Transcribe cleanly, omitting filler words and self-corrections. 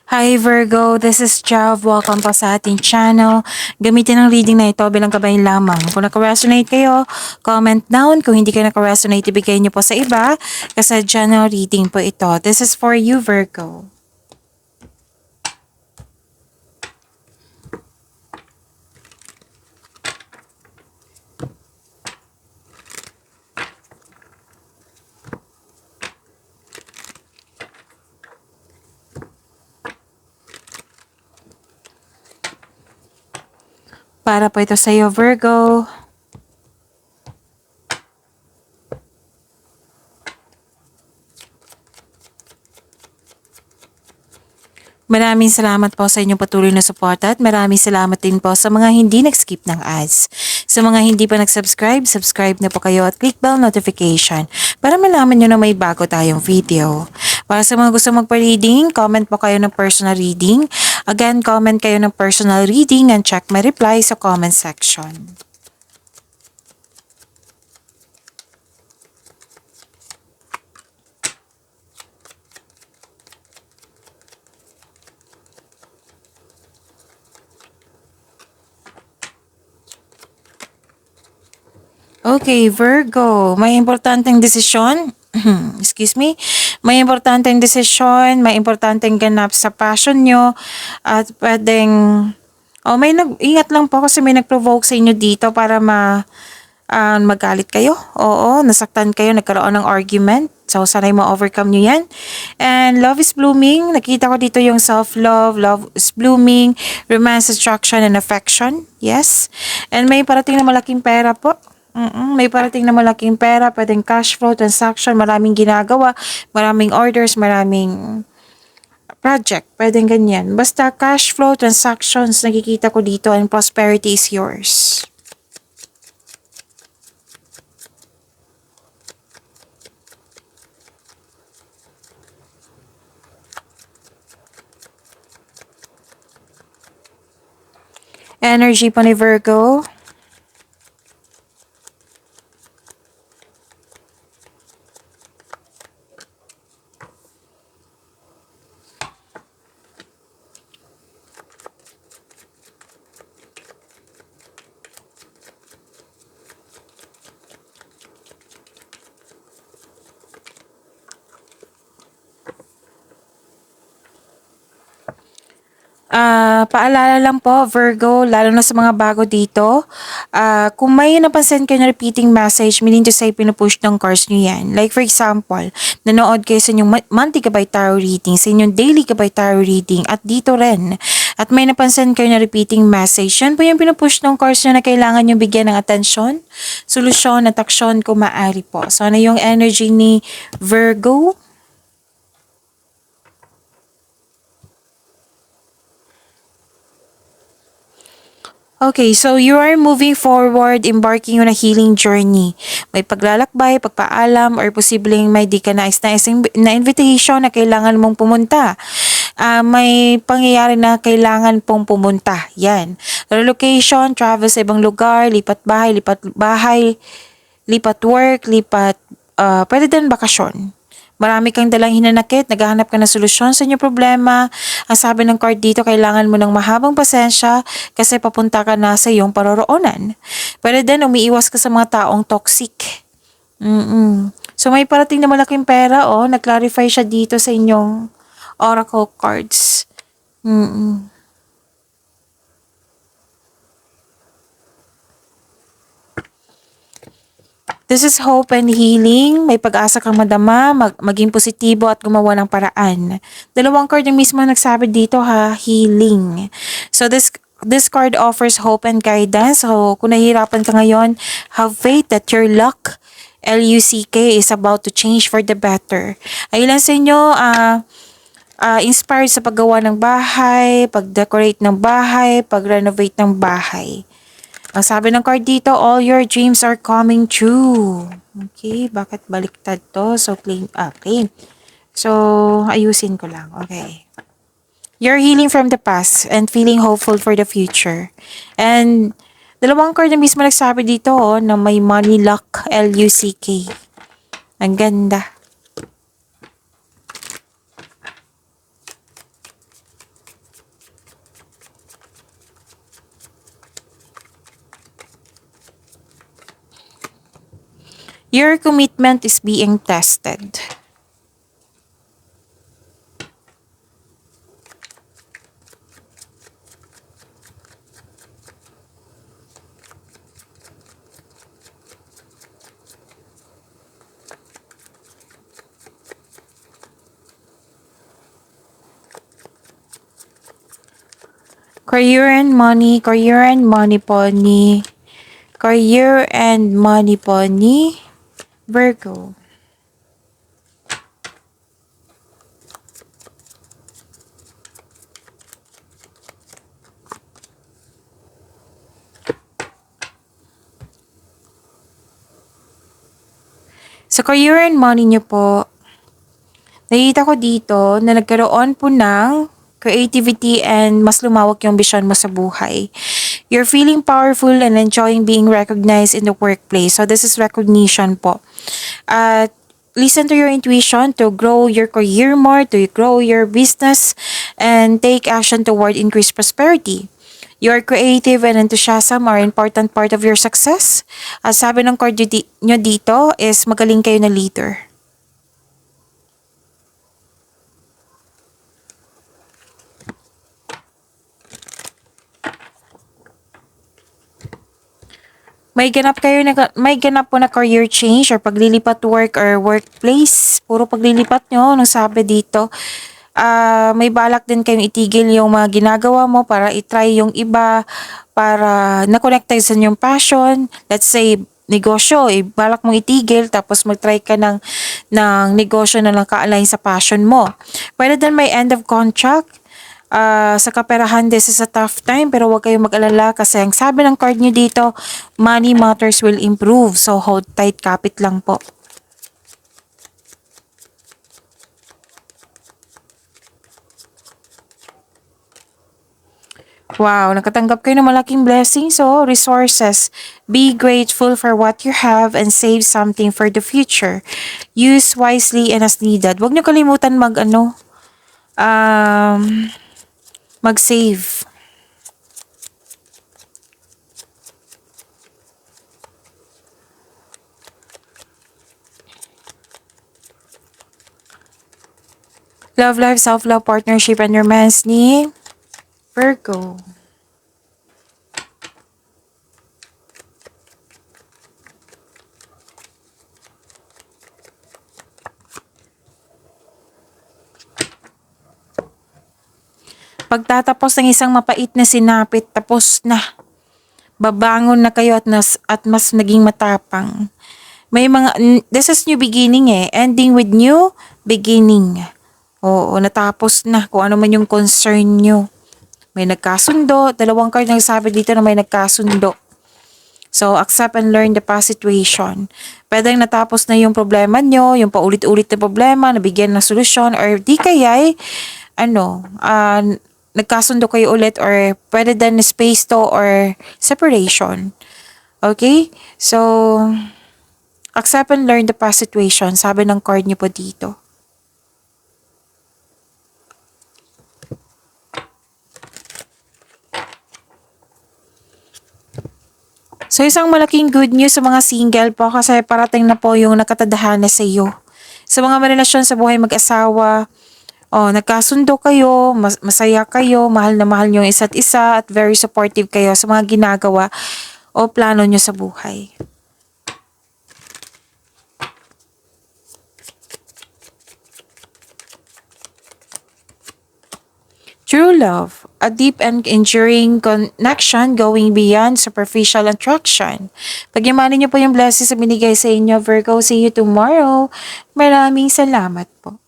Hi Virgo, this is Jav. Welcome po sa ating channel. Gamitin ang reading na ito bilang gabayan lamang. Kung naka-resonate kayo, comment down. Kung hindi kayo naka-resonate, ibigay niyo po sa iba. Kasi general reading po ito. This is for you, Virgo. Para po ito sa iyo, Virgo. Maraming salamat po sa inyong patuloy na suporta at maraming salamat din po sa mga hindi nag-skip ng ads. Sa mga hindi pa nag-subscribe, subscribe na po kayo at click bell notification para malaman nyo na may bago tayong video. Para sa mga gusto magpa-reading, comment po kayo ng personal reading. Again, comment kayo ng personal reading and check my reply sa comment section. Okay, Virgo, may importanteng desisyon. Excuse me. May importanteng desisyon, may importanteng ganap sa passion nyo at pwedeng ingat lang po kasi may nag-provoke sa inyo dito para magalit kayo. Oo, nasaktan kayo, nagkaroon ng argument. So, sana'y ma-overcome nyo yan. And love is blooming. Nakita ko dito yung self-love, love is blooming, romance, attraction, and affection. Yes. And may parating na malaking pera po. May parating na malaking pera, pwedeng cash flow, transaction, maraming ginagawa, maraming orders, maraming project, pwedeng ganyan. Basta cash flow, transactions, nakikita ko dito and prosperity is yours. Energy po ni Virgo. Paalala lang po, Virgo, lalo na sa mga bago dito, kung may napansin kayo na repeating message, meaning to say, pinupush ng cards nyo yan. Like for example, nanood kayo sa inyong monthly gabay tarot reading, sa inyong daily gabay tarot reading, at dito rin. At may napansin kayo na repeating message, yan po yung pinupush ng cards nyo na kailangan nyo bigyan ng atensyon, solusyon, at aksyon kung maaari po. So, ano yung energy ni Virgo? Okay, so you are moving forward, embarking on a healing journey. May paglalakbay, pagpaalam, or posibleng may di ka nais-naising na invitation na kailangan mong pumunta. May pangyayari na kailangan pong pumunta. Yan. Relocation, travel sa ibang lugar, lipat bahay, lipat work, pwede din bakasyon. Marami kang dalang hinanakit, naghahanap ka ng solusyon sa inyong problema. Ang sabi ng card dito, kailangan mo ng mahabang pasensya kasi papunta ka na sa iyong paroroonan. Pwede din umiiwas ka sa mga taong toxic. So may parating na malaking pera, nag-clarify siya dito sa inyong oracle cards. This is hope and healing. May pag-asa kang madama, maging positibo at gumawa ng paraan. Dalawang card yung mismo nagsabi dito healing. So this card offers hope and guidance. So kung nahihirapan ka ngayon, have faith that your luck, L-U-C-K, is about to change for the better. Ay ilan sa inyo, inspired sa paggawa ng bahay, pag-decorate ng bahay, pag-renovate ng bahay. Ang sabi ng card dito, all your dreams are coming true. Okay, bakit baliktad to? So, plain. So, ayusin ko lang. Okay. You're healing from the past and feeling hopeful for the future. And, dalawang card na mismo nagsabi dito, na may money luck, L-U-C-K. Ang ganda. Your commitment is being tested. Career and money po ni Career and money po ni Virgo. Sa career and money niyo po, nakita ko dito na nagkaroon po ng creativity and mas lumawak yung vision mo sa buhay. You're feeling powerful and enjoying being recognized in the workplace. So this is recognition po. At listen to your intuition to grow your career more, to grow your business, and take action toward increased prosperity. Your creative and enthusiasm are important part of your success. At sabi ng card nyo dito is magaling kayo na leader. May ganap po na career change or paglilipat work or workplace. Puro paglilipat nyo, nung sabi dito. May balak din kayong itigil yung mga ginagawa mo para itry yung iba, para na-connect tayo sa yung passion. Let's say, negosyo, balak mong itigil, tapos mag-try ka ng negosyo na lang ka-align sa passion mo. Pwede din may end of contract. Sa kaperahan, this is a tough time, pero huwag kayong mag-alala kasi ang sabi ng card nyo dito, money matters will improve. So, hold tight, kapit lang po. Wow, nakatanggap kayo ng malaking blessings, so resources. Be grateful for what you have and save something for the future. Use wisely and as needed. Huwag niyo kalimutan mag-save. Love life, self-love, partnership, and romance ni Virgo. Pagtatapos ng isang mapait na sinapit, tapos na. Babangon na kayo at mas naging matapang. This is new beginning ending with new beginning. Oo, natapos na kung ano man yung concern nyo. May nagkasundo, dalawang card nagsabi dito na may nagkasundo. So, accept and learn the past situation. Pwedeng natapos na yung problema nyo, yung paulit-ulit na problema, nabigyan ng solusyon, or di kaya'y, nagkasundo kayo ulit, or pwede din space to or separation. Okay? So, accept and learn the past situation, sabi ng card nyo po dito. So, isang malaking good news sa mga single po kasi parating na po yung nakatadhana sa iyo. Sa mga relasyon sa buhay mag-asawa, nagkasundo kayo, masaya kayo, mahal na mahal nyo yung isa't isa at very supportive kayo sa mga ginagawa o plano nyo sa buhay. True love, a deep and enduring connection going beyond superficial attraction. Pagyamanin niyo po yung blessings na binigay sa inyo, Virgo. See you tomorrow. Maraming salamat po.